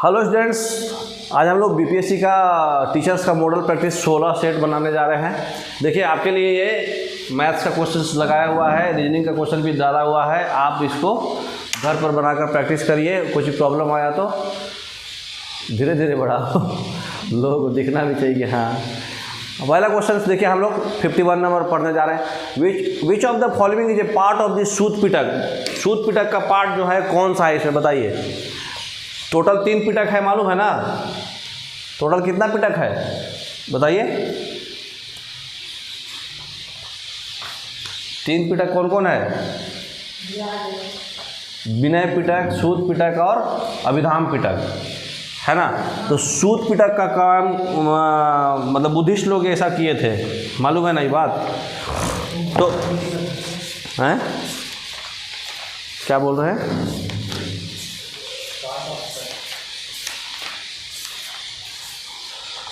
Hello students, आज हम लोग बीपीएससी का टीचर्स का मॉडल प्रैक्टिस 16 सेट बनाने जा रहे हैं। देखिए आपके लिए ये मैथ्स का क्वेश्चन लगाया हुआ है, रीजनिंग का क्वेश्चन भी डाला हुआ है। आप इसको घर पर बनाकर प्रैक्टिस करिए। कुछ प्रॉब्लम आया तो धीरे धीरे बढ़ाओ, लोगों को दिखना भी चाहिए। हाँ, पहला क्वेश्चन देखिए, हम लोग 51 नंबर पढ़ने जा रहे हैं। Which of the following is a part of the Sutta Pitaka. Sutta Pitaka का पार्ट जो है कौन सा है इसमें बताइए। टोटल 3 पिटक है, मालूम है ना। टोटल कितना पिटक है बताइए। 3 पिटक कौन कौन है? विनय पिटक, सूत पिटक और अभिधाम पिटक, है ना। तो सूत पिटक का काम मतलब बुद्धिस्ट लोग ऐसा किए थे, मालूम है ना ये बात। तो हैं क्या बोल रहे हैं?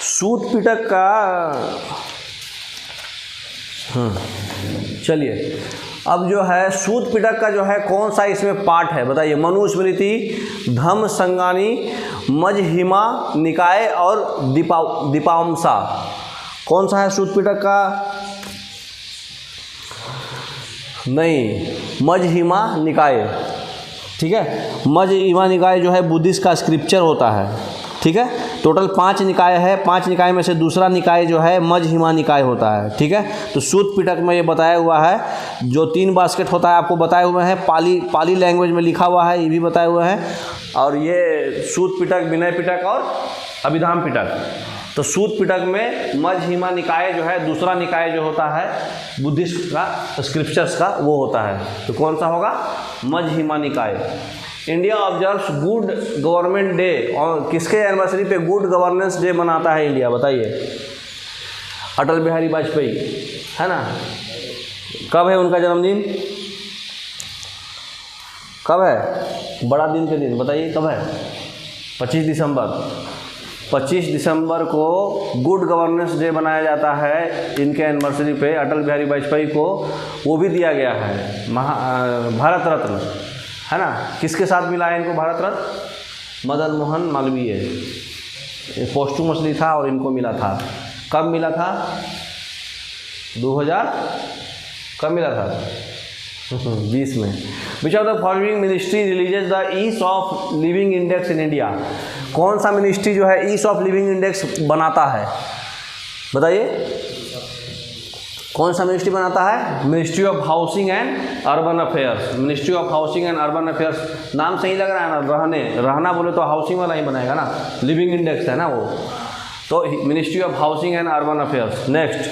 सूत पिटक का चलिए, अब जो है सूत पिटक का जो है कौन सा इसमें पार्ट है बताइए। मनुस्मृति, धम्म संगानी, मजहिमा निकाय और दीपावमसा। कौन सा है सूत पिटक का? नहीं, मजहिमा निकाय, ठीक है। मजहिमा निकाय जो है बुद्धिस्ट का स्क्रिप्चर होता है, ठीक है। टोटल 5 निकाय है, 5 निकाय में से दूसरा निकाय जो है मजहिमा निकाय होता है, ठीक है। तो सूत पिटक में ये बताया हुआ है, जो 3 बास्केट होता है आपको बताए हुए हैं, पाली लैंग्वेज में लिखा हुआ है, ये भी बताए हुए हैं। और ये सूत पिटक, विनय पिटक और अभिधाम पिटक। तो सूत पिटक में मजहिमा निकाय जो है दूसरा निकाय जो होता है बुद्धिस्ट का स्क्रिप्चर्स का, वो होता है। तो कौन सा होगा? मजहिमा निकाय। India observes good government day, और किसके एनिवर्सरी पे गुड गवर्नेंस डे मनाता है इंडिया बताइए? अटल बिहारी वाजपेयी, है ना। कब है उनका जन्मदिन? कब है? बड़ा दिन के दिन बताइए कब है? 25 दिसंबर। 25 दिसंबर को गुड गवर्नेंस डे मनाया जाता है इनके एनिवर्सरी पे। अटल बिहारी वाजपेयी को वो भी दिया गया है भारत रत्न, है ना। किसके साथ मिला है इनको भारत रत्न? मदन मोहन मालवीय। पोस्टुमसली था और इनको मिला था। कब मिला था? 2000 कब मिला था? 20 में। Which of the following ministry releases the ease of living index in India. कौन सा मिनिस्ट्री जो है ईज ऑफ लिविंग इंडेक्स बनाता है बताइए? कौन सा मिनिस्ट्री बनाता है? Ministry of housing and urban affairs. Ministry of housing and urban affairs, नाम सही लग रहा है ना। रहना बोले तो हाउसिंग वाला ही बनाएगा ना, लिविंग इंडेक्स है ना वो। तो ministry of housing and urban affairs. Next,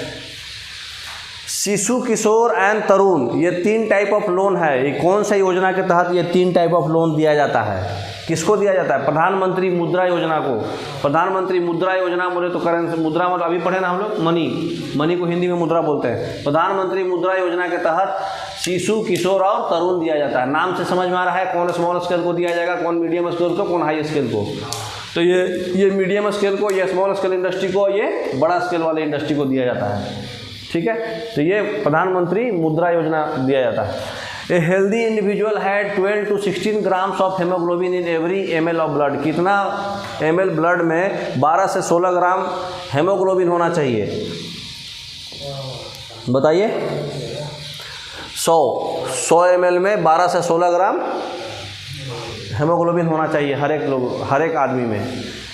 शिशु, किशोर एंड तरुण, ये 3 टाइप ऑफ लोन है। ये कौन सा योजना के तहत ये 3 टाइप ऑफ लोन दिया जाता है? किसको दिया जाता है? प्रधानमंत्री मुद्रा योजना को। प्रधानमंत्री मुद्रा योजना बोले तो करेंसी, मुद्रा मतलब अभी पढ़े ना हम लोग, मनी को हिंदी में मुद्रा बोलते हैं। प्रधानमंत्री मुद्रा योजना के तहत शिशु, किशोर और तरुण दिया जाता है। नाम से समझ में आ रहा है कौन स्मॉल स्केल को दिया जाएगा, कौन मीडियम स्केल को, कौन हाई स्केल को। तो ये मीडियम स्केल को, ये स्मॉल स्केल इंडस्ट्री को, ये बड़ा स्केल वाले इंडस्ट्री को दिया जाता है, ठीक है। तो ये प्रधानमंत्री मुद्रा योजना दिया जाता है। A healthy individual had 12 to 16 grams of haemoglobin in every ml of blood. कितना ml ब्लड में 12 से 16 ग्राम हेमोग्लोबिन होना चाहिए बताइए? 100 ml में 12 से 16 ग्राम हेमोग्लोबिन होना चाहिए हर एक आदमी में।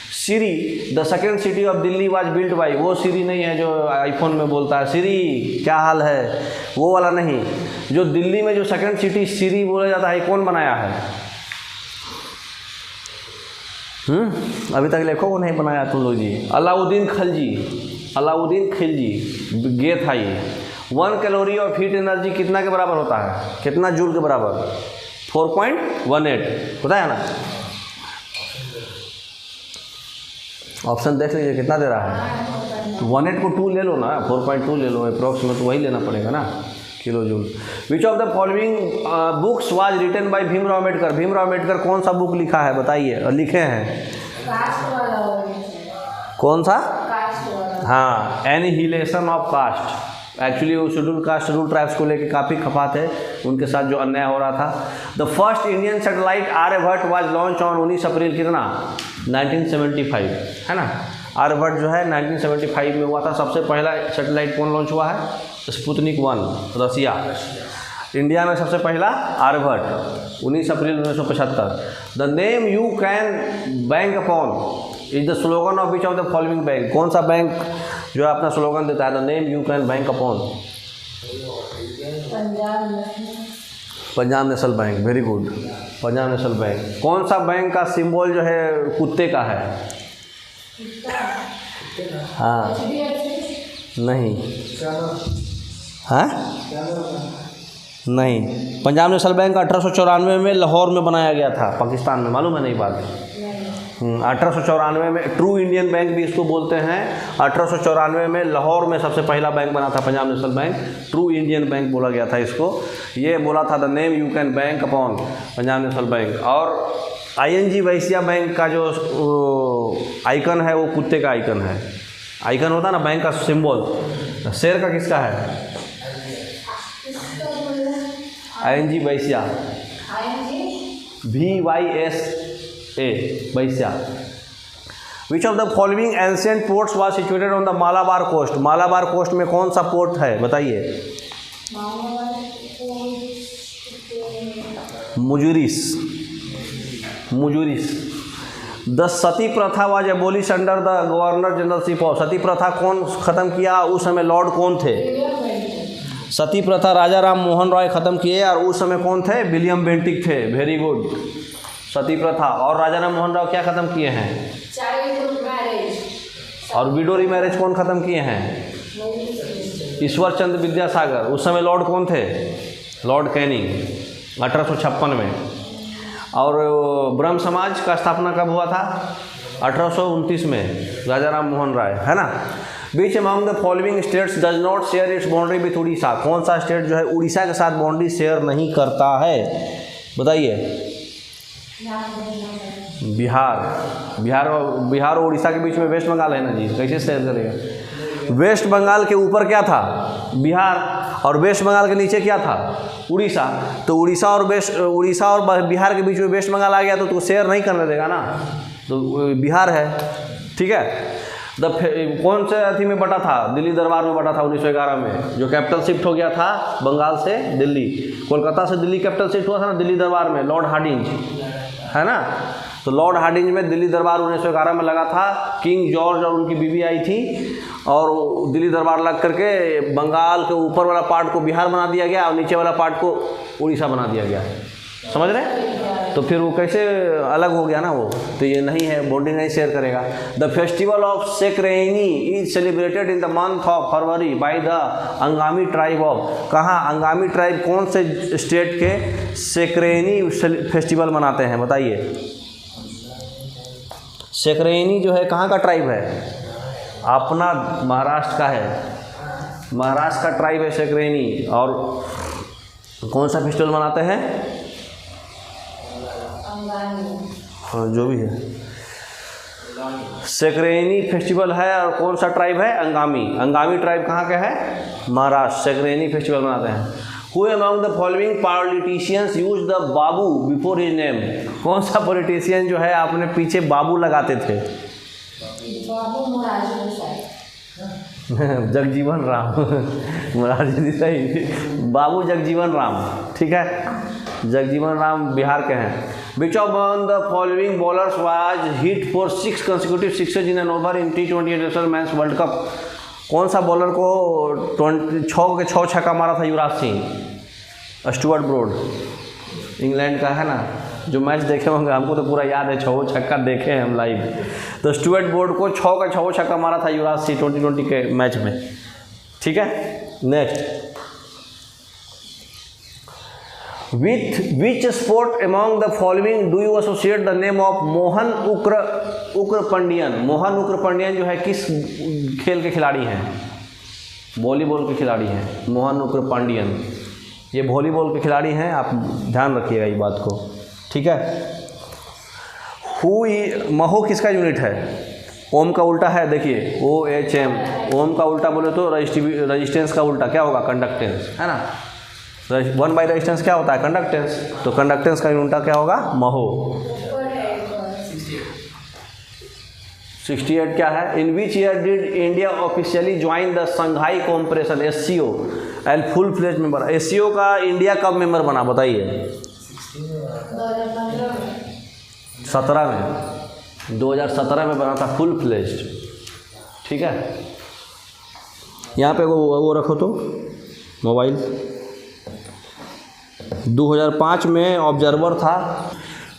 Siri, the second city of Delhi was built by. वो सीरी नहीं है जो आईफोन में बोलता है सीरी क्या हाल है, वो वाला नहीं। जो दिल्ली में जो सेकेंड सिटी सीरी बोला जाता है, कौन बनाया है? अभी तक लेखों को नहीं बनाया तुम लोग जी। अलाउद्दीन खिलजी गे था ये। 1 कैलोरी ऑफ हीट एनर्जी कितना के बराबर होता है? कितना जूल के बराबर? 4.18 होता है ना। ऑप्शन देख लीजिए कितना दे रहा है। 18 को 2 ले लो ना, 4.2 ले लो, अप्रॉक्सीमेट वही लेना पड़ेगा ना, kilo joule. Which of the following books was written by Bhimrao Ambedkar. Bhimrao Ambedkar कौन सा बुक लिखा है बताइए, और लिखे हैं? कौन सा? हाँ, एनिहिलेशन ऑफ कास्ट। एक्चुअली वो शेड्यूल कास्ट शेड्यूल ट्राइब्स को लेके काफ़ी खफा थे, उनके साथ जो अन्याय हो रहा था। The first Indian satellite Aryabhata was launched on 19 April कितना 1975, है ना। आर्यभट्ट जो है 1975 में हुआ था। सबसे पहला सैटेलाइट कौन लॉन्च हुआ है? स्पुतनिक 1 रसिया। इंडिया में सबसे पहला आर्यभट्ट 19 अप्रैल 1975। The name you can bank upon is the slogan of which of the following bank. कौन सा बैंक जो है अपना स्लोगन देता है the name you can bank upon? Punjab national bank. Very good, Punjab national bank. कौन सा बैंक का सिंबल जो है कुत्ते का है? हाँ नहीं, हाँ नहीं, पंजाब नेशनल बैंक 1894 में लाहौर में बनाया गया था, पाकिस्तान में। मालूम है नहीं बात? 1894 में ट्रू इंडियन बैंक भी इसको बोलते हैं। 1894 में लाहौर में सबसे पहला बैंक बना था Punjab national bank, true Indian bank बोला गया था इसको। ये बोला था the name you can bank upon, Punjab national bank. और ING वैश्या बैंक का जो आइकन है वो कुत्ते का आइकन है। आइकन होता ना बैंक का सिंबल। शेर का किसका है? ING वैश्या, VYSA वैश्या। Which of the following ancient ports was situated on the Malabar coast. Malabar coast में कौन सा पोर्ट है बताइए? मुजुरिस। मुजुरिस। The sati pratha was abolish under the governor generalship of. Sati प्रथा कौन ख़त्म किया? उस समय लॉर्ड कौन थे? सती प्रथा राजा राम मोहन रॉय ख़त्म किए, और उस समय कौन थे? विलियम बेंटिक थे। वेरी गुड, सती प्रथा। और राजा राम मोहन रॉय क्या ख़त्म किए हैं? Child marriage. और विडो मैरिज कौन ख़त्म किए हैं? ईश्वर चंद्र विद्यासागर। उस समय लॉर्ड कौन थे? लॉर्ड कैनिंग 1856 में। और ब्रह्म समाज का स्थापना कब हुआ था? 1829 में, राजा राम मोहन राय, है ना। Which among the following states does not share its boundary with Odisha. कौन सा स्टेट जो है उड़ीसा के साथ बाउंड्री शेयर नहीं करता है बताइए? बिहार। बिहार और उड़ीसा के बीच में वेस्ट बंगाल है ना जी, कैसे शेयर करेगा? वेस्ट बंगाल के ऊपर क्या था? बिहार, और वेस्ट बंगाल के नीचे क्या था? उड़ीसा। तो उड़ीसा और बिहार के बीच में वेस्ट बंगाल आ गया तो शेयर नहीं करने देगा ना, तो बिहार है, ठीक है। कौन से अथी में बटा था? दिल्ली दरबार में बटा था 1911 में, जो कैपिटल शिफ्ट हो गया था बंगाल से दिल्ली। कोलकाता से दिल्ली कैपिटल शिफ्ट हुआ था ना दिल्ली दरबार में, लॉर्ड हार्डिंज, है ना। तो लॉर्ड हार्डिंज में दिल्ली दरबार 1911 में लगा था। किंग जॉर्ज और उनकी बीवी आई थी, और दिल्ली दरबार लग करके बंगाल के ऊपर वाला पार्ट को बिहार बना दिया गया और नीचे वाला पार्ट को उड़ीसा बना दिया गया। समझ रहे? तो फिर वो कैसे अलग हो गया ना वो, तो ये नहीं है, बॉन्डिंग नहीं शेयर करेगा। The festival of Sekrenyi is celebrated in the month of February by the Angami tribe of. कहाँ? अंगामी ट्राइब कौन से स्टेट के सेक्रेनी फेस्टिवल मनाते हैं बताइए? सेक्रेनी जो है कहाँ का ट्राइब है? अपना महाराष्ट्र का है, महाराष्ट्र का ट्राइब है सेक्रेनी। और कौन सा फेस्टिवल मनाते हैं? हाँ जो भी है, सेक्रेनी फेस्टिवल है। और कौन सा ट्राइब है? अंगामी। अंगामी ट्राइब कहाँ का है? महाराष्ट्र। सेक्रेनी फेस्टिवल मनाते हैं। Who among the following politicians use the Babu before his name. कौन सा पॉलिटिशियन जो है आपने पीछे बाबू लगाते थे? जगजीवन राम। मोरारजी सही, बाबू जगजीवन राम, ठीक है। जगजीवन राम बिहार के हैं। Which of the following bowlers was hit for 6 consecutive sixes in an over in T20 International Men's World Cup? कौन सा बॉलर को 6 के 6 छक्का मारा था? Yuvraj Singh, Stuart broad, England का है ना। जो मैच देखे होंगे, हमको तो पूरा याद है, 6 छक्का देखे हैं हम लाइव। तो स्टुअर्ट ब्रॉड को 6 का 6 छक्का मारा था युवराज सिंह 2020 के मैच में, ठीक है। Next, With which sport among the following do you associate the name of Mohan उक्र पंडियन? मोहन उक्र पंडियन जो है किस खेल के खिलाड़ी हैं? वॉलीबॉल के खिलाड़ी हैं मोहन उक्र पांडियन। ये वॉलीबॉल के खिलाड़ी हैं, आप ध्यान रखिएगा ये बात को, ठीक है। महो किसका यूनिट है? ओम का उल्टा है, देखिए OHM, ओम का उल्टा बोले तो रजिस्टेंस का उल्टा क्या होगा, कंडक्टेंस, है ना। 1 बाई रेजिस्टेंस क्या होता है, कंडक्टेंस, तो कंडक्टेंस का उल्टा क्या होगा, महो। 68 क्या है, in which year did India officially join the Shanghai Cooperation SCO and full fledge member. SCO का इंडिया कब मेंबर बना बताइए, 2017 में बना था फुल फ्लेज, ठीक है। यहाँ पे वो रखो तो मोबाइल। 2005 में ऑब्जर्वर था।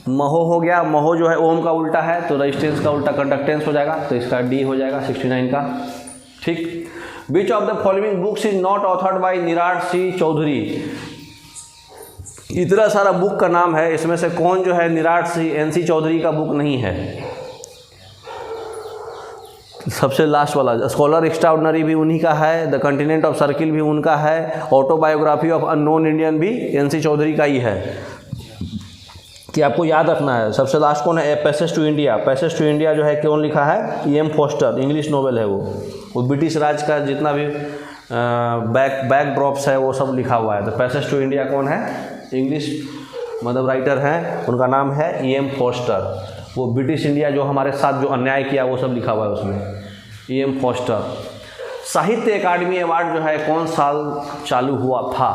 महो हो गया, महो जो है ओम का उल्टा है तो रेजिस्टेंस का उल्टा कंडक्टेंस हो जाएगा, तो इसका डी हो जाएगा 69 का, ठीक। Which of the following books is not authored by Nirad C Chaudhuri. इतना सारा बुक का नाम है, इसमें से कौन जो है निराट सी NC चौधरी का बुक नहीं है। सबसे लास्ट वाला स्कॉलर एक्स्ट्राऑर्डिनरी भी उन्हीं का है, द कंटिनेंट ऑफ सर्किल भी उनका है, ऑटोबायोग्राफी ऑफ अननोन इंडियन भी NC चौधरी का ही है, कि आपको याद रखना है। सबसे लास्ट कौन है, passage to India. Passage to India जो है कौन लिखा है, EM फोस्टर, इंग्लिश नोवेल है वो ब्रिटिश राज का जितना भी बैक ड्रॉप्स है वो सब लिखा हुआ है। तो पैसेज टू इंडिया कौन है, इंग्लिश मतलब राइटर हैं, उनका नाम है EM फोस्टर। वो ब्रिटिश इंडिया जो हमारे साथ जो अन्याय किया वो सब लिखा हुआ है उसमें, EM फोस्टर। साहित्य अकादमी अवार्ड जो है कौन साल चालू हुआ था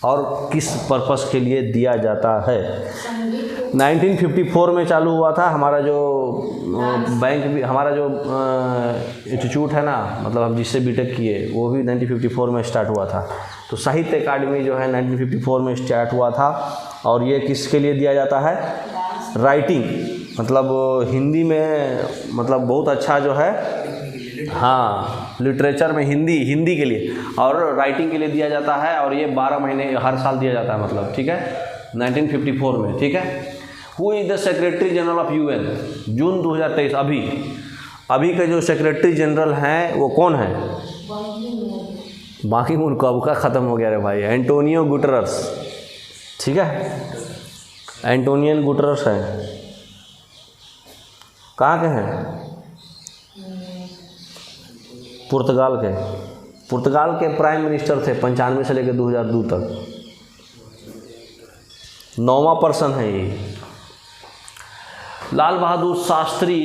और किस पर्पस के लिए दिया जाता है। 1954 में चालू हुआ था। हमारा जो बैंक भी, हमारा जो इंस्टीट्यूट है ना, मतलब हम जिससे बीटेक किए वो भी 1954 में स्टार्ट हुआ था। तो साहित्य अकादमी जो है 1954 में स्टार्ट हुआ था। और ये किसके लिए दिया जाता है, राइटिंग, मतलब हिंदी में, मतलब बहुत अच्छा जो है, हाँ लिटरेचर में हिंदी के लिए और राइटिंग के लिए दिया जाता है। और ये 12 महीने हर साल दिया जाता है, मतलब, ठीक है, 1954 में, ठीक है। Who is the secretary general of UN, जून 2023, अभी के जो सेक्रेटरी जनरल हैं वो कौन है, बाकी मून कब का ख़त्म हो गया रे भाई, एंटोनियो गुटेरस, ठीक है, एंटोनियन गुटेरस है। कहाँ के हैं, पुर्तगाल के प्राइम मिनिस्टर थे 95 से लेकर 2002 तक। 9वां पर्सन है ये। लाल बहादुर शास्त्री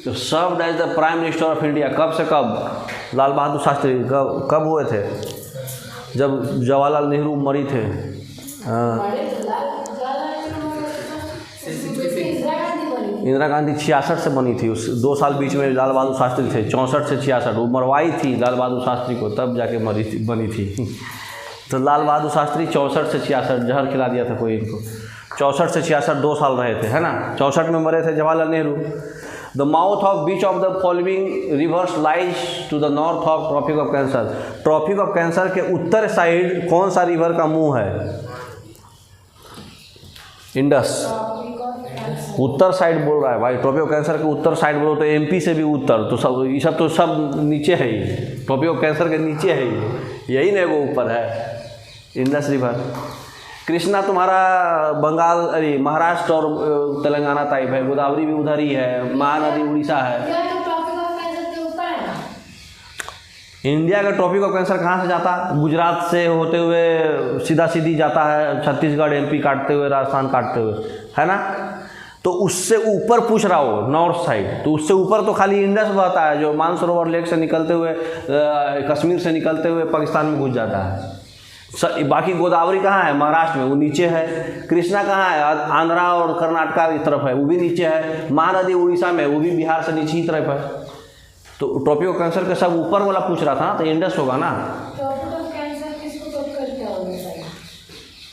जो served as the prime minister of India, कब से कब, लाल बहादुर शास्त्री कब हुए थे, जब जवाहरलाल नेहरू मरी थे। इंदिरा गांधी 66 से बनी थी, उस 2 साल बीच में लाल बहादुर शास्त्री थे, 64 से 66, वो मरवाई थी लाल बहादुर शास्त्री को, तब जाके बनी थी। तो लाल बहादुर शास्त्री 64 से 66, जहर खिला दिया था कोई इनको, 64 से 66 2 साल रहे थे, है ना। 64 में मरे थे Jawaharlal Nehru. The mouth of which of the following rivers lies to the north of tropic of cancer. Tropic of cancer के उत्तर साइड कौन सा रिवर का मुंह है, इंडस। उत्तर साइड बोल रहा है भाई, ट्रॉपिक ऑफ कैंसर के उत्तर साइड बोलो तो MP से भी उत्तर, तो सब ये सब तो सब नीचे है, ये ट्रॉपिक ऑफ कैंसर के नीचे है, यही नहीं, वो ऊपर है इंडस रिवर। कृष्णा तुम्हारा बंगाल, अरे महाराष्ट्र और तेलंगाना टाइप है, गोदावरी भी उधर ही है, महानदी उड़ीसा है। इंडिया का ट्रॉपिक ऑफ कैंसर कहाँ से जाता है, गुजरात से होते हुए सीधा सीधी जाता है, छत्तीसगढ़ MP काटते हुए, राजस्थान काटते हुए, है ना। तो उससे ऊपर पूछ रहा हो नॉर्थ साइड, तो उससे ऊपर तो खाली इंडस बहता है, जो मानसरोवर लेक से निकलते हुए कश्मीर से निकलते हुए पाकिस्तान में घुस जाता है। बाकी गोदावरी कहाँ है, महाराष्ट्र में, वो नीचे है। कृष्णा कहाँ है, आंध्रा और कर्नाटका की तरफ है, वो भी नीचे है। महानदी उड़ीसा में, वो भी बिहार से नीचे ही तरफ है। तो ट्रॉपिक ऑफ कैंसर के सब ऊपर वाला पूछ रहा था, तो इंडस होगा ना।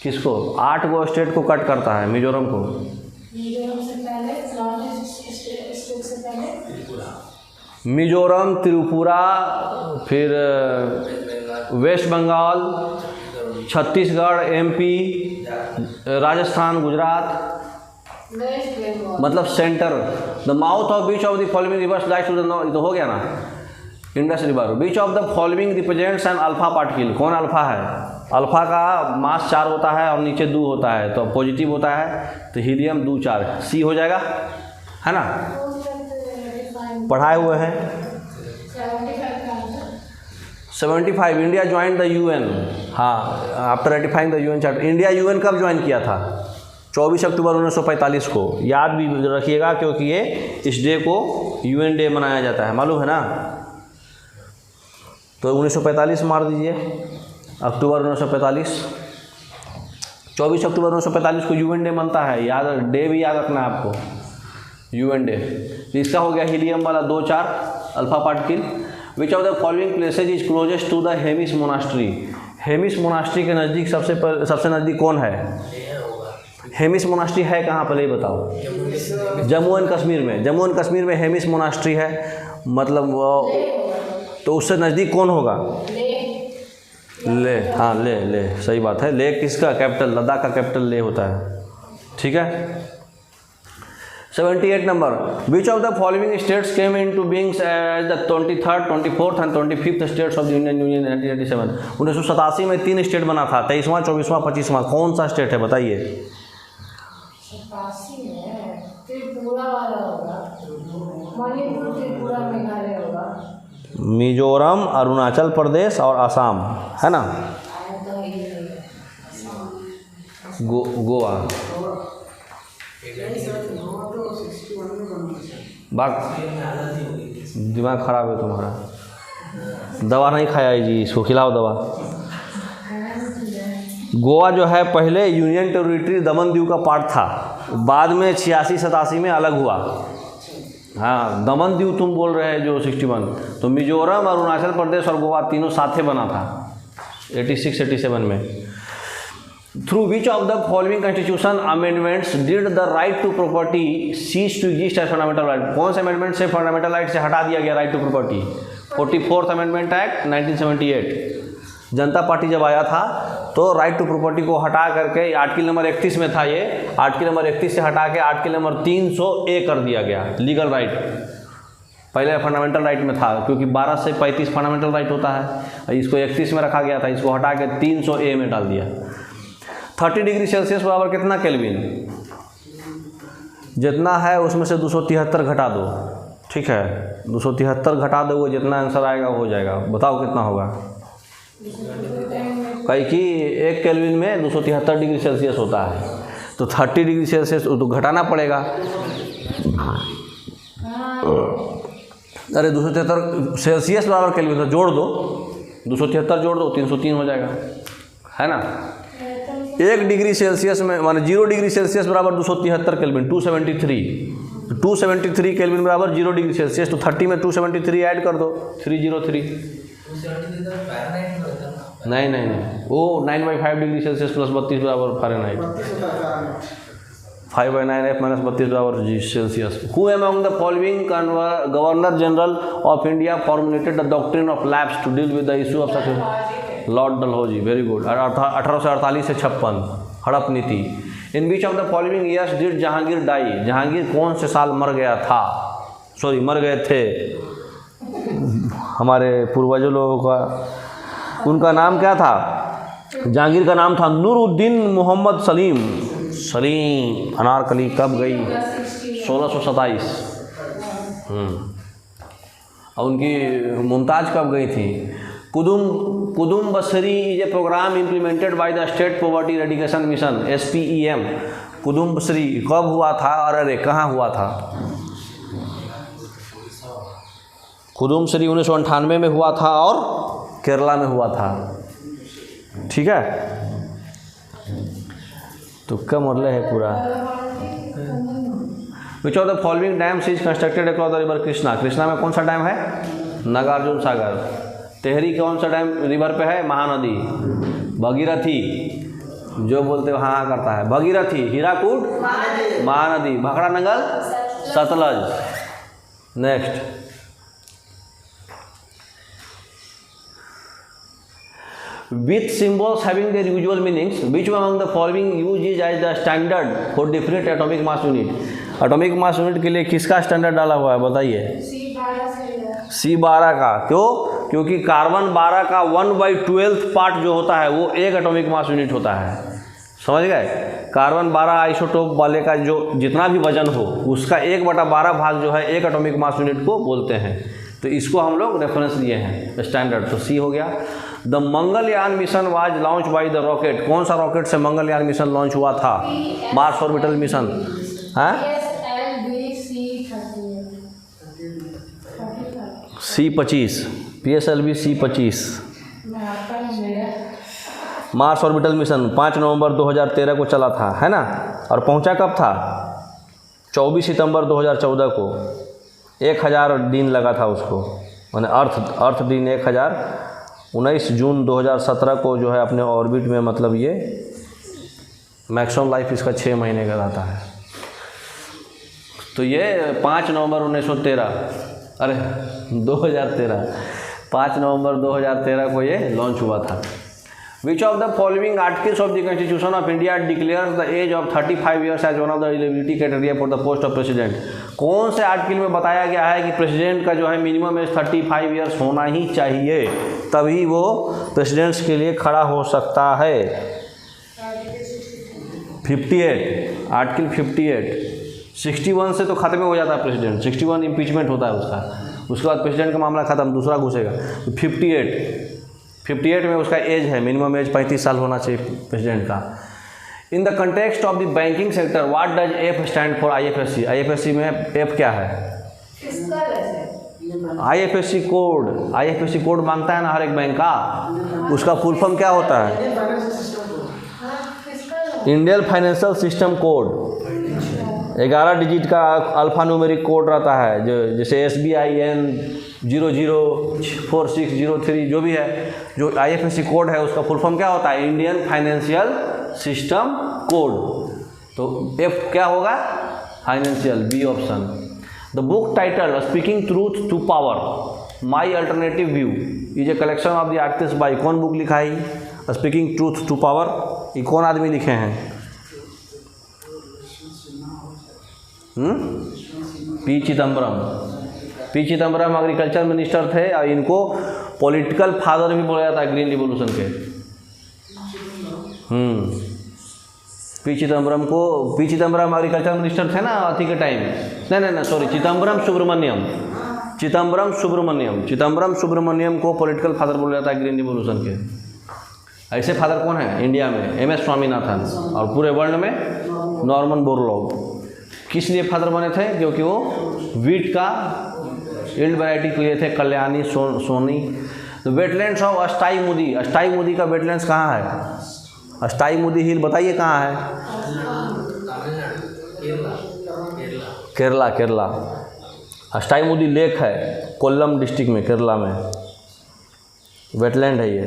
किसको, 8 गो स्टेट को कट करता है, मिजोरम को, मिजोरम, त्रिपुरा, फिर वेस्ट बंगाल, छत्तीसगढ़, MP, राजस्थान, गुजरात, मतलब centre. The mouth of which of the following rivers lies to the north, तो हो गया ना, Indus river. Which of the following represents an alpha particle, कौन अल्फा है, अल्फा का मास 4 होता है और नीचे 2 होता है, तो पॉजिटिव होता है, तो हीलियम 2 4 C हो जाएगा, है ना। पढ़ाए हुए हैं। 75 का answer. 75 India join the UN. हाँ, after ratifying the UN charter. India UN कब ज्वाइन किया था? 24 अक्टूबर 1945 को। याद भी रखिएगा क्योंकि ये इस डे को यूएन डे मनाया जाता है, मालूम है ना। तो 1945 मार दीजिए, अक्टूबर 1945। 24 अक्टूबर 1945 को यूएन डे मनता है, याद डे भी याद रखना है आपको, यूएन डे। इसका हो गया हीलियम वाला 2-4 alpha particle. Which of the following places is closest to the Hemis monastery. Hemis monastery के नज़दीक सबसे नज़दीक कौन है? हेमिस मोनास्ट्री है कहाँ, पहले ही बताओ। जम्मू एंड कश्मीर में। जम्मू एंड कश्मीर में हेमिस मोनास्ट्री है, मतलब तो उससे नज़दीक कौन होगा? ले। हाँ, ले सही बात है। ले किसका कैपिटल? लद्दाख का कैपिटल ले होता है, ठीक है। 78 number. Which of the following states came into beings as the 23rd, 24th and 25th states of the Indian union 1987। 1987 में 3 स्टेट बना था, 23वां, 24वां, 25वां। कौन सा स्टेट है बताइए? 87 में त्रिपुरा वाला होगा, मणिपुर, त्रिपुरा, मेघालय होगा। मिजोरम, अरुणाचल प्रदेश और असम, है ना। गोवा। बात दिमाग खराब है तुम्हारा। दवा नहीं खाया है जी, इसको खिलाओ दवा। गोवा जो है पहले यूनियन टेरिटरी दमन दीव का पार्ट था, बाद में 86-87 में अलग हुआ। हाँ, दमन दीव तुम बोल रहे हैं जो 61, तो मिजोरम, अरुणाचल प्रदेश और गोवा तीनों साथे बना था 86-87 में। Through which of the following constitution amendments did the right to property cease to exist as fundamental right. कौन से अमेंडमेंट से फंडामेंटल राइट से हटा दिया गया right to property? 44th amendment act 1978। Janata party जब आया था तो राइट टू प्रॉपर्टी को हटा करके आर्टिकल नंबर 31 में था ये, आर्टिकल नंबर 31 से हटा के आर्टिकल नंबर 300A कर दिया गया, लीगल राइट। पहले फंडामेंटल राइट में था, क्योंकि 12 से 35 फंडामेंटल राइट होता है, इसको 31 में रखा गया था, इसको हटा के 300A में डाल दिया। 30 डिग्री सेल्सियस बराबर कितना केल्विन? जितना है उसमें से 273 घटा दो, ठीक है। 273 घटा दो, वो जितना आंसर आएगा हो जाएगा। बताओ कितना होगा? कहीं कि 1 केल्विन में 273 डिग्री सेल्सियस होता है, तो 30 डिग्री सेल्सियस तो घटाना पड़ेगा। अरे 273 सेल्सियस बराबर केल्विन, तो जोड़ दो, 273 जोड़ दो, 303 हो जाएगा, है ना। 1 डिग्री सेल्सियस में माने 0 डिग्री सेल्सियस बराबर 273 केल्विन, 273 केल्विन बराबर 0 डिग्री सेल्सियस। तो 30 में 273 ऐड कर दो, 303। नहीं, वो 9/5 डिग्री सेल्सियस प्लस 32 बराबर फ़ारेनहाइट। 5/9F माइनस 32 बराबर Celsius. Who among the following governor general of India formulated the doctrine of lapse to deal with the issue of succession? Lord Dalhousie, very good. 1848 से 56 हड़प नीति। In which of the following years did Jahangir die? Jahangir कौन से साल मर गया था? Sorry, मर गए थे हमारे पूर्वजों लोगों का। उनका नाम क्या था? जहांगीर का नाम था नूरुद्दीन मोहम्मद सलीम। अनारकली कब गई? 1627। और उनकी मुमताज़ कब गई थी? Kudumbashree is a programme implemented by the state poverty eradication mission, SPEM। Kudumbashree कब हुआ था और अरे कहाँ हुआ था? कुदुम बसरी 1998 में हुआ था और केरला में हुआ था, ठीक है। तो कम मरले है पूरा। विच of the following dams is constructed across the river Krishna? Krishna में कौन सा डैम है? नागार्जुन सागर। तेहरी कौन सा डैम रिवर पे है? महानदी। भगीरथी जो बोलते हो हाँ करता है, Bhagirathi. Hirakud Mahanadi. Bhakra Nangal Sutlej. Next, with symbols having their usual meanings, which among the following used as the standard for different atomic mass unit? Atomic mass unit के लिए किसका स्टैंडर्ड डाला हुआ है बताइए? C12 का। क्यों? क्योंकि कार्बन 12 का 1/12 पार्ट जो होता है वो 1 एटॉमिक मास यूनिट होता है। समझ गए। कार्बन 12 आइसोटोप वाले का जो जितना भी वजन हो उसका 1/12 भाग जो है 1 एटॉमिक मास यूनिट को बोलते हैं। तो इसको हम लोग रेफरेंस लिए हैं स्टैंडर्ड। तो सी हो गया। The Mangalyaan mission was launch by the rocket. कौन सा रॉकेट से मंगलयान मिशन लॉन्च हुआ था? Mars orbital mission. हाँ, C-25 PSLV C-25 Mars orbital mission 5 नवंबर 2013 को चला था, है ना। और पहुंचा कब था? 24 सितंबर 2014 को। 1000 दिन लगा था उसको, माने अर्थ दिन 1000। 19 जून 2017 को जो है अपने ऑर्बिट में, मतलब ये मैक्सिमम लाइफ इसका 6 महीने का रहता है। तो ये 5 नवंबर 2013 5 नवंबर 2013 को ये लॉन्च हुआ था। Which of the following articles of the constitution of India declares the age of 35 years as one of the eligibility criteria for the post of president. कौन से आर्टिकल में बताया गया है कि प्रेसिडेंट का जो है मिनिमम एज 35 ईयर्स होना ही चाहिए, तभी वो प्रेसिडेंट्स के लिए खड़ा हो सकता है? 58, आर्टिकल 58। 61 से तो खत्म हो जाता है प्रेसिडेंट, 61 इम्पीचमेंट होता है उसके बाद प्रेसिडेंट का मामला खत्म, दूसरा घुसेगा। तो 58 में उसका एज है, मिनिमम एज 35 साल होना चाहिए प्रेसिडेंट का। In the context of the banking sector what does F stand for? IFSC। IFSC में एफ क्या है? IFSC कोड मांगता है ना हर एक बैंक का, उसका फुल फॉर्म क्या होता है? Indian financial system code. 11 digit का अल्फा न्यूमेरिक कोड रहता है, जो जैसे SBIN 004603 जो भी है, जो IFSC कोड है उसका फुल फॉर्म क्या होता है? Indian financial system code. तो F क्या होगा? Financial, B option. The book title speaking truth to power my alternative view is a collection of the articles by. कौन बुक लिखा है? Speaking truth to power. ये कौन आदमी लिखे हैं? पी चिदम्बरम एग्रीकल्चर मिनिस्टर थे और इनको पॉलिटिकल फादर भी बोला जाता है ग्रीन रिवॉल्यूशन के। पी चिदम्बरम एग्रीकल्चर मिनिस्टर थे ना अति के टाइम। नहीं सॉरी, चिदम्बरम सुब्रमण्यम को पॉलिटिकल फादर बोला जाता है ग्रीन रिवॉल्यूशन के। ऐसे फादर कौन है इंडिया में? MS स्वामीनाथन। और पूरे वर्ल्ड में नॉर्मन बोरलॉग। किस लिए फादर बने थे? क्योंकि वो वीट का यील्ड वैरायटी के लिए थे, कल्याणी सोनी। तो वेटलैंड्स ऑफ अष्टाई का वेटलैंड्स कहाँ है? अष्टाई हिल बताइए कहाँ है? केरला। अष्टाई लेक है कोल्लम डिस्ट्रिक्ट में, केरला में वेटलैंड है ये,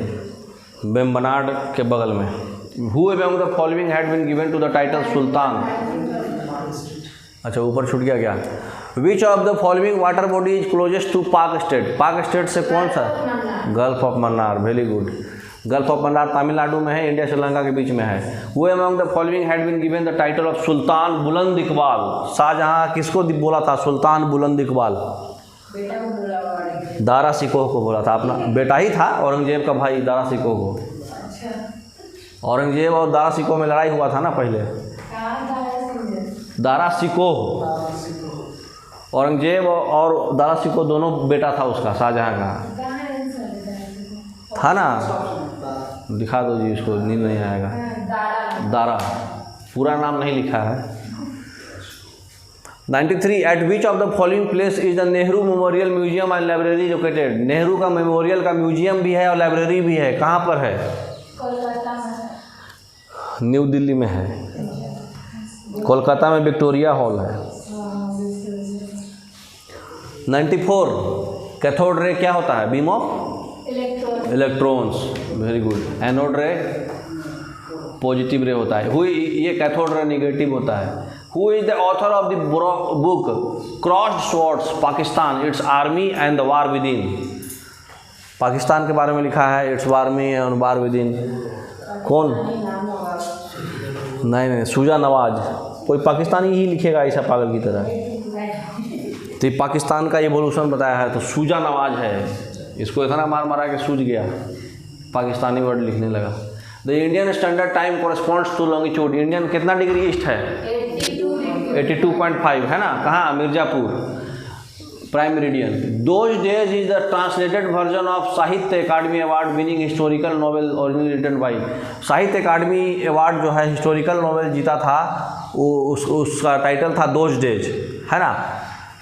वेम्बनाड के बगल में। Who among the following had been given to the title sultan? अच्छा, ऊपर छूट गया क्या? Which of the following water body is closest to Palk Strait? Palk Strait से कौन सा? Gulf of Mannar. Very good. Gulf of Mannar Tamil Nadu में है, इंडिया श्रीलंका के बीच में है। Who among the following had been given the title of sultan Buland Iqbal? Shahjahan किसको बोला था सुल्तान बुलंद इकबाल? दारा शिकोह को बोला था। अपना बेटा ही था औरंगजेब का भाई, दारा शिकोह को। औरंगजेब और दारा शिकोह में लड़ाई हुआ था ना पहले। दारा शिकोह, औरंगजेब और दारा शिकोह दोनों बेटा था उसका, शाहजहां का था ना। दिखा दो जी उसको, नींद नहीं आएगा। दारा, पूरा नाम नहीं लिखा है। 93 eight which of the following place is the Nehru memorial museum and library located? Nehru का मेमोरियल का म्यूजियम भी है और लाइब्रेरी भी है, कहाँ पर है? न्यू दिल्ली में है। कोलकाता में विक्टोरिया हॉल है। 94 कैथोड रे क्या होता है? Beam of electrons. Very good. Anode रे पॉजिटिव रे होता है। ये कैथोड रे निगेटिव होता है। Who is the author of the book crossed swords Pakistan it's army and the war with in? Pakistan के बारे में लिखा है, it's army and war with in. कौन? नहीं, सूजा नवाज। कोई पाकिस्तानी ही लिखेगा ऐसा पागल की तरह। तो पाकिस्तान का एवोल्यूशन बताया है, तो सूजा नवाज है। इसको इतना मारा कि सूझ गया, पाकिस्तानी वर्ड लिखने लगा। The Indian standard time corresponds to longitude, Indian कितना डिग्री ईस्ट है? 82.5 है ना। कहाँ? Mirzapur prime meridian. Those days is the translated version of Sahitya Akademi award winning historical novel originally written by. Sahitya Akademi award जो है हिस्टोरिकल नॉवेल जीता था, वो उसका टाइटल था दोज डेज, है ना।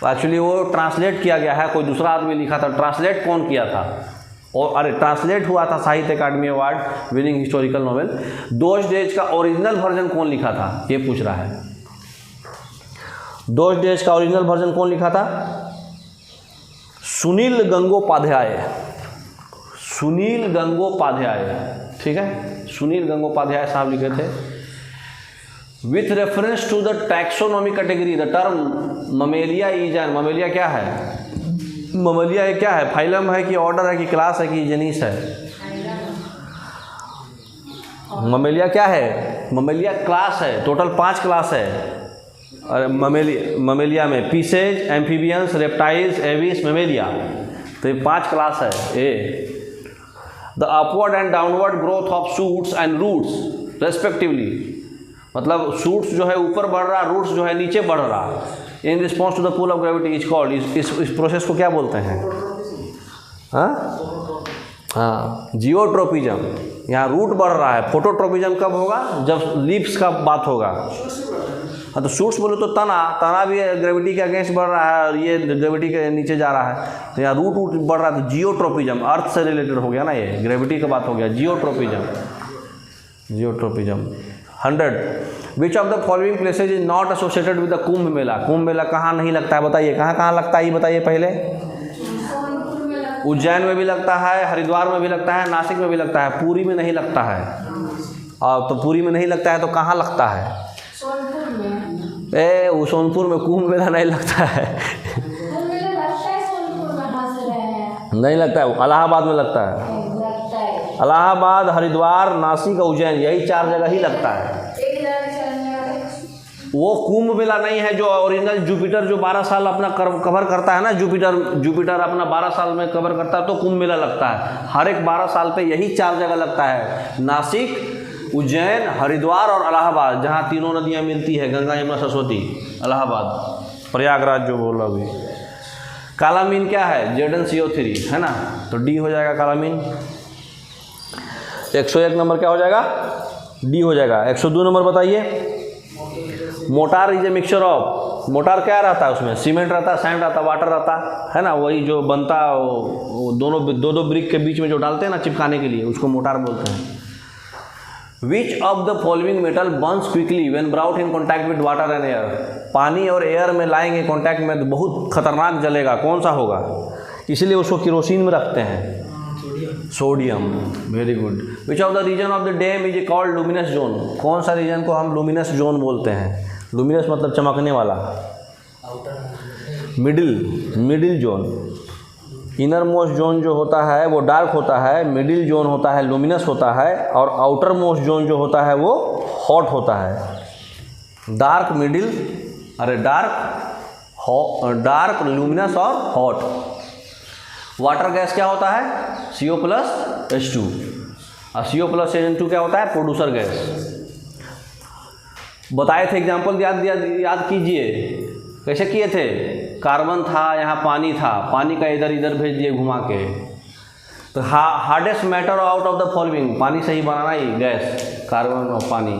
एक्चुअली वो ट्रांसलेट किया गया है, कोई दूसरा आदमी लिखा था। ट्रांसलेट कौन किया था? और अरे ट्रांसलेट हुआ था Sahitya Akademi award winning historical novel. Those days का ओरिजिनल वर्जन कौन लिखा था, ये पूछ रहा है। दोज डेज का ओरिजिनल वर्जन कौन लिखा था? सुनील गंगोपाध्याय। सुनील गंगोपाध्याय, ठीक है, सुनील गंगोपाध्याय साहब लिखे थे। With reference to the taxonomy category the term mammalia is an, mammalia क्या है? ममेलिया ये क्या है? फाइलम है कि ऑर्डर है कि क्लास है कि जेनिस है? ममेलिया क्या है? ममेलिया क्लास है। टोटल 5 क्लास है और ममेलिया में Pisces, amphibians, reptiles, Aves, Mammalia, तो ये 5 क्लास है। A the upward and downward growth of shoots and roots respectively, मतलब शूट्स जो है ऊपर बढ़ रहा, रूट्स जो है नीचे बढ़ रहा, in response to the pull of gravity is called, इस प्रोसेस को क्या बोलते हैं? हाँ, जियोट्रोपिज्म। यहाँ रूट बढ़ रहा है। फोटोट्रोपिज्म कब होगा? जब लीव्स का बात होगा। हाँ, तो शूट्स बोलो तो तना भी ग्रेविटी के अगेंस्ट बढ़ रहा है और ये ग्रेविटी के नीचे जा रहा है, तो यहाँ रूट बढ़ रहा है, तो जियोट्रोपिज्म, अर्थ से रिलेटेड हो गया ना, ये ग्रेविटी का बात हो गया, geotropism. Geotropism. 100 which of the following places is not associated with the Kumbh Mela. Kumbh Mela कहाँ नहीं लगता है बताइए? कहाँ कहाँ लगता है ये बताइए पहले? उज्जैन में भी लगता है, हरिद्वार में भी लगता है, नासिक में भी लगता है, पुरी में नहीं लगता है। और तो पुरी में नहीं लगता है तो कहाँ लगता है? वो सोनपुर में कुंभ मेला नहीं लगता है। नहीं लगता है, इलाहाबाद में लगता है। इलाहाबाद, हरिद्वार, नासिक, उज्जैन, यही 4 जगह ही लगता है। वो कुंभ मेला नहीं है जो ओरिजिनल जुपिटर जो 12 साल अपना कवर करता है ना, जुपिटर अपना 12 साल में कवर करता है, तो कुंभ मेला लगता है। हर एक 12 साल पे यही 4 जगह लगता है, नासिक, उज्जैन, हरिद्वार और इलाहाबाद, जहाँ तीनों नदियाँ मिलती है, गंगा, यमुना, सरस्वती। इलाहाबाद, प्रयागराज जो बोला अभी। काला मीन क्या है? ZnCO3, है ना, तो डी हो जाएगा काला मीन। 101 नंबर क्या हो जाएगा? डी हो जाएगा। 102 नंबर बताइए। Motor is a mixture of, motor क्या रहता है उसमें? सीमेंट रहता है, सैंड रहता है, वाटर रहता है ना, वही जो बनता वो दोनों दो ब्रिक के बीच में जो डालते हैं ना चिपकाने के लिए, उसको मोटार बोलते हैं। Which of the following metal Burns quickly when brought in contact with water and air. पानी और एयर में लाएंगे कॉन्टैक्ट में तो बहुत खतरनाक जलेगा, कौन सा होगा? इसलिए उसको केरोसिन में रखते हैं। Sodium. Very good. Which of the region of the dam is called luminous zone. कौन सा रीजन को हम लुमिनस जोन बोलते हैं? लुमिनस मतलब चमकने वाला। Middle zone. Inner most zone जो होता है वो डार्क होता है, मिडिल जोन होता है लुमिनस होता है, और आउटर मोस्ट जोन जो होता है वो हॉट होता है। डार्क, मिडिल, अरे डार्क, लुमिनस और हॉट। वाटर गैस क्या होता है? CO+H2, और CO+H2 क्या होता है? Producer gas. बताए थे एग्जाम्पल, याद कीजिए कैसे किए थे। कार्बन था, यहाँ पानी था, पानी का इधर भेज दिए घुमा के। तो hardest matter out of the following, पानी से ही बनाना ही गैस, कार्बन और पानी,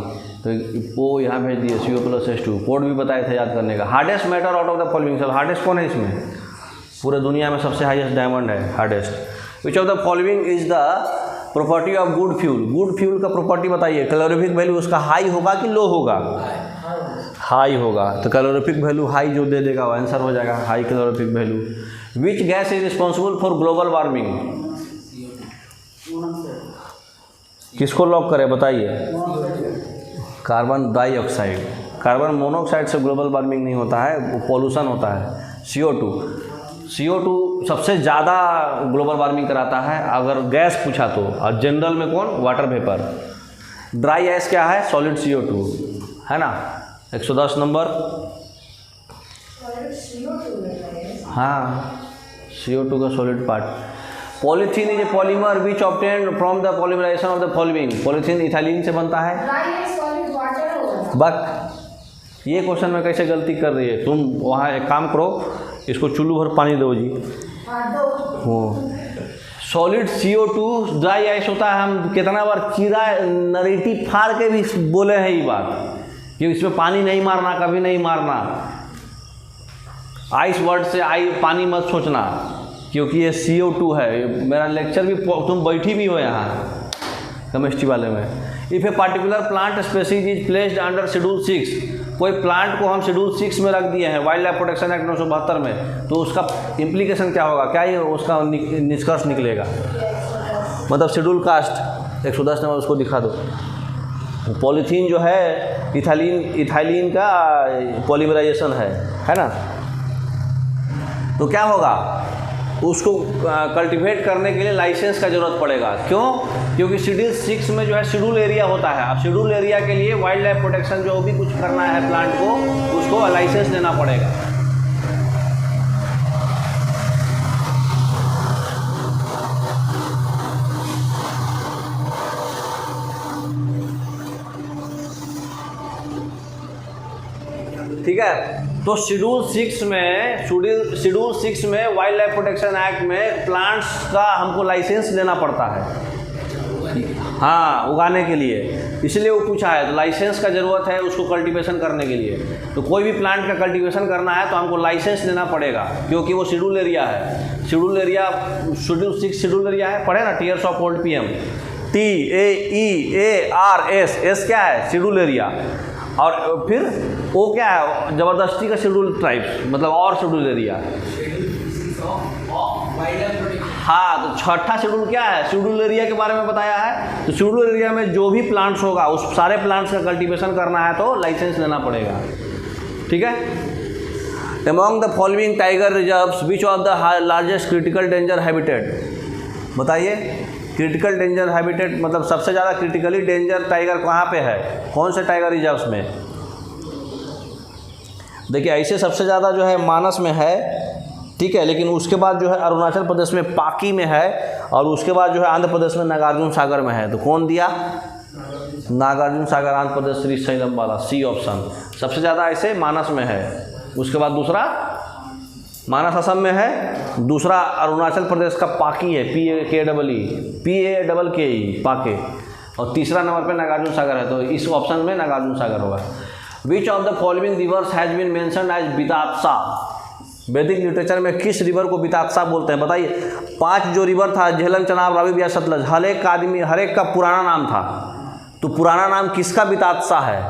तो वो यहाँ भेज दिए CO+H2। कोड भी बताए थे याद करने का। Hardest matter out of the following, सब हार्डेस्ट कौन है इसमें? पूरे दुनिया में सबसे हाईएस्ट डायमंड है, hardest. Which of the following is the property of good fuel. Good fuel का प्रॉपर्टी बताइए। कैलोरीफिक वैल्यू उसका हाई होगा कि लो होगा? हाई होगा, तो कैलोरीफिक वैल्यू हाई जो दे देगा वो आंसर हो जाएगा, high calorific value. Which gas is responsible for global warming? किसको लॉक करें बताइए? Carbon dioxide. कार्बन मोनोऑक्साइड से ग्लोबल वार्मिंग नहीं होता है, वो पॉल्यूशन होता है। CO2 सबसे ज़्यादा ग्लोबल वार्मिंग कराता है अगर गैस पूछा तो, और जनरल में कौन? Water vapour. ड्राई गैस क्या है? सॉलिड CO2, है ना। 110 नंबर। हाँ, CO2 का solid part. Polythene is a polymer which obtained from the polymerisation of the following. Polythene ethylene से बनता है। ड्राई है सॉलिड वाटर होगा। बक ये क्वेश्चन में कैसे गलती कर रही है तुम? वहाँ एक काम करो, इसको चुल्लू भर पानी दो जी। हाँ दो। हो सॉलिड CO2 ड्राई आइस होता है। हम कितना बार चीरा नरेटी फाड़ के भी बोले हैं ये बात कि इसमें पानी नहीं मारना, कभी नहीं मारना। आइस वर्ड से पानी मत सोचना, क्योंकि ये CO2 है। मेरा लेक्चर भी तुम बैठी भी हो यहाँ केमिस्ट्री वाले में। If a particular plant species is placed under schedule 6, कोई प्लांट को हम शेड्यूल 6 में रख दिए हैं वाइल्ड लाइफ प्रोटेक्शन एक्ट 1972 में, तो उसका इम्प्लीकेशन क्या होगा? क्या ही उसका निष्कर्ष निकलेगा? मतलब शेड्यूल कास्ट 110 नंबर उसको दिखा दो। पॉलीथीन जो है इथाइलिन का पॉलीमराइजेशन है ना। तो क्या होगा? उसको कल्टीवेट करने के लिए लाइसेंस का ज़रूरत पड़ेगा। क्यों? क्योंकि शेड्यूल 6 में जो है शेड्यूल एरिया होता है। अब शेड्यूल एरिया के लिए वाइल्ड लाइफ प्रोटेक्शन जो भी कुछ करना है प्लांट को, उसको लाइसेंस लेना पड़ेगा। ठीक है। तो शेड्यूल 6 में वाइल्ड लाइफ प्रोटेक्शन एक्ट में प्लांट्स का हमको लाइसेंस लेना पड़ता है, हाँ, उगाने के लिए। इसलिए वो पूछा है, तो लाइसेंस का ज़रूरत है उसको कल्टीवेशन करने के लिए। तो कोई भी प्लांट का कल्टीवेशन करना है तो हमको लाइसेंस लेना पड़ेगा, क्योंकि वो शेड्यूल एरिया है। शेड्यूल 6 शेड्यूल एरिया है, पढ़े ना, tears of old PM। TAEARS, S क्या है? Schedule area. और फिर वो क्या है? ज़बरदस्ती का शेड्यूल ट्राइब्स, मतलब और शेड्यूल एरिया। हाँ, तो छठा शेड्यूल क्या है? शेड्यूल एरिया के बारे में बताया है। तो शेड्यूल एरिया में जो भी प्लांट्स होगा उस सारे प्लांट्स का कल्टीवेशन करना है तो लाइसेंस लेना पड़ेगा। ठीक है। Among the following tiger reserves which of the largest critical danger habitat? बताइए। क्रिटिकल डेंजर हैबिटेट मतलब सबसे ज़्यादा क्रिटिकली डेंजर टाइगर कहाँ पे है? कौन से टाइगर रिजर्व्स में? देखिए, ऐसे सबसे ज़्यादा जो है मानस में है, ठीक है, लेकिन उसके बाद जो है अरुणाचल प्रदेश में पाकी में है, और उसके बाद जो है आंध्र प्रदेश में नागार्जुन सागर में है। तो कौन दिया? नागार्जुन सागर, आंध्र प्रदेश, श्रीशैलम वाला, सी ऑप्शन। सबसे ज़्यादा ऐसे मानस में है। उसके बाद दूसरा मानस असम में है, दूसरा अरुणाचल प्रदेश का पाकी है, PAKE पाके, और तीसरा नंबर पे नागार्जुन सागर है। तो इस ऑप्शन में नागार्जुन सागर होगा। Which of the following rivers has been mentioned as बितात्सा? वैदिक लिटरेचर में किस रिवर को बितात्सा बोलते हैं? बताइए। 5 जो रिवर था, झेलम, चनाब, रावी, ब्यास, सतलज, हर एक का पुराना नाम था। तो पुराना नाम किसका बितात्सा है?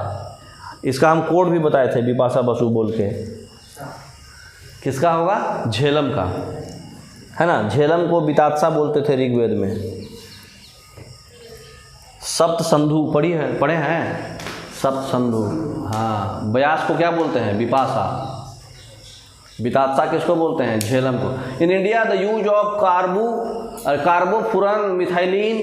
इसका हम कोड भी बताए थे बिपाशा बसु बोल के। किसका होगा? झेलम का, है ना। झेलम को बितात्सा बोलते थे ऋग्वेद में। सप्त संधु पढ़े हैं? सप्त संधु, हाँ। ब्यास को क्या बोलते हैं? बिपाशा। बितात्सा किसको बोलते हैं? झेलम को। In India the use of carbofuran, methylene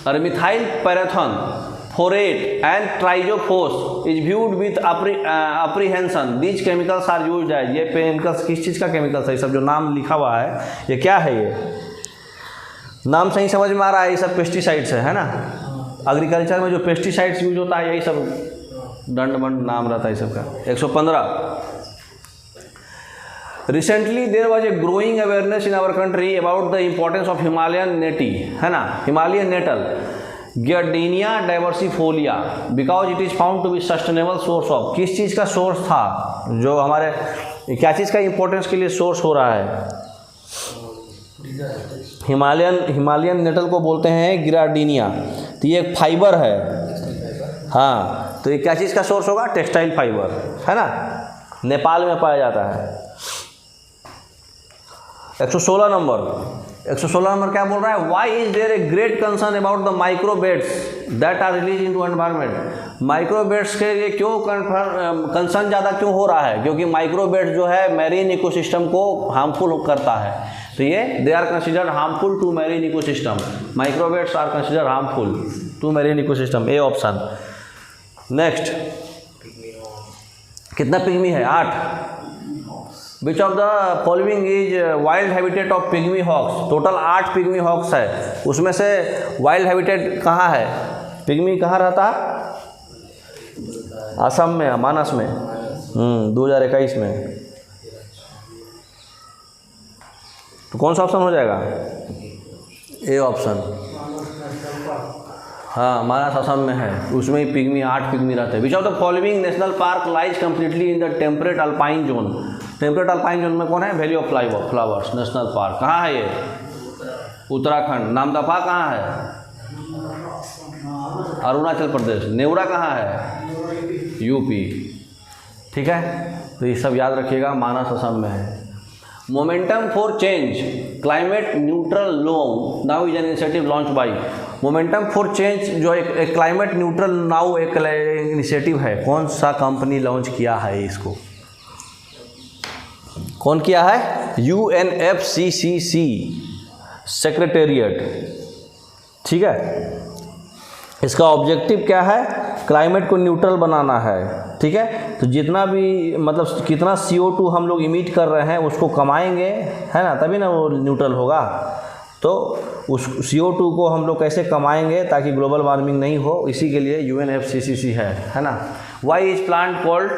और methyl parathion, phorate and triazophos is viewed with apprehension. These chemicals are used as. ये केमिकल्स किस चीज़ का केमिकल्स है? ये सब जो नाम लिखा हुआ है ये क्या है? ये नाम सही समझ में आ रहा है? ये सब पेस्टिसाइड्स है ना। एग्रीकल्चर में जो पेस्टिसाइड्स यूज होता है यही सब दंड नाम रहता है इस सब का। 115 Recently there was a growing awareness in our country about the importance of Himalayan neti, है ना, Himalayan nettle, Giardinia diversifolia, because it is found to be sustainable source of। किस चीज़ का सोर्स था जो हमारे, क्या चीज़ का इंपॉर्टेंस के लिए सोर्स हो रहा है? हिमालयन नेटल को बोलते हैं गिरार्डिनिया। तो ये एक फाइबर है, हाँ। तो ये क्या चीज़ का सोर्स होगा? टेक्सटाइल फाइबर, है ना। नेपाल में पाया जाता है। 116 नंबर क्या बोल रहा है? Why is there a great concern about the microbeads that are release into environment? Microbeads के लिए क्यों कंसर्न ज़्यादा क्यों हो रहा है? क्योंकि माइक्रोबेट्स जो है मैरीन इकोसिस्टम को हार्मफुल करता है। तो ये they are considered harmful to marine ecosystem. Microbeads are considered harmful to marine ecosystem, a option. Next, कितना पिग्मी है? 8। Which of the following is wild habitat of pygmy hogs. Total 8 pygmy hogs है, उसमें से wild habitat कहाँ है? Pygmy कहाँ रहता? असम में, मानस में। 2021 में। तो कौन सा ऑप्शन हो जाएगा? A option. हाँ, मानस असम में है, उसमें ही पिग्मी 8 पिग्मी रहते हैं। Which of the following national park lies completely in the temperate alpine zone. Temperate alpine zone में कौन है? Valley of flowers national park. कहाँ है ये? उत्तराखंड। नामदफा कहाँ है? अरुणाचल प्रदेश। नेवरा कहाँ है? यूपी। ठीक है, तो ये सब याद रखिएगा, मानस असम में है। Momentum for change climate neutral now now is an initiative launch by. Momentum for change जो एक क्लाइमेट न्यूट्रल नाउ एक इनिशिएटिव है, कौन सा कंपनी लॉन्च किया है इसको? कौन किया है? UNFCCC secretariat. ठीक है, इसका ऑब्जेक्टिव क्या है? क्लाइमेट को न्यूट्रल बनाना है। ठीक है, तो जितना भी मतलब कितना CO2 हम लोग इमिट कर रहे हैं उसको कमाएंगे, है ना, तभी ना वो न्यूट्रल होगा। तो उस CO2 को हम लोग कैसे कमाएंगे ताकि ग्लोबल वार्मिंग नहीं हो, इसी के लिए UNFCCC है ना। Why is plant called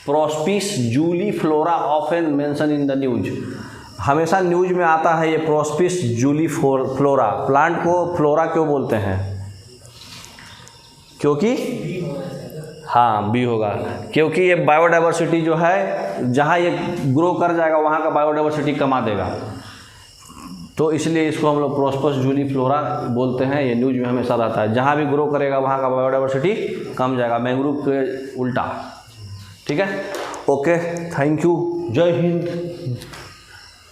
Prosopis juliflora often mention in the news. हमेशा न्यूज में आता है ये प्रोस्पिस जूलीफ्लोरा। प्लांट को फ्लोरा क्यों बोलते हैं? क्योंकि हाँ, बी होगा, क्योंकि ये बायोडाइवर्सिटी जो है जहाँ ये ग्रो कर जाएगा वहाँ का बायोडाइवर्सिटी कमा देगा, तो इसलिए इसको हम लोग प्रोस्पिस जूलीफ्लोरा बोलते हैं। ये न्यूज में हमेशा रहता है, जहाँ भी ग्रो करेगा वहाँ का बायोडाइवर्सिटी कम जाएगा, मैंग्रोव के उल्टा। ठीक है, ओके, थैंक यू, जय हिंद।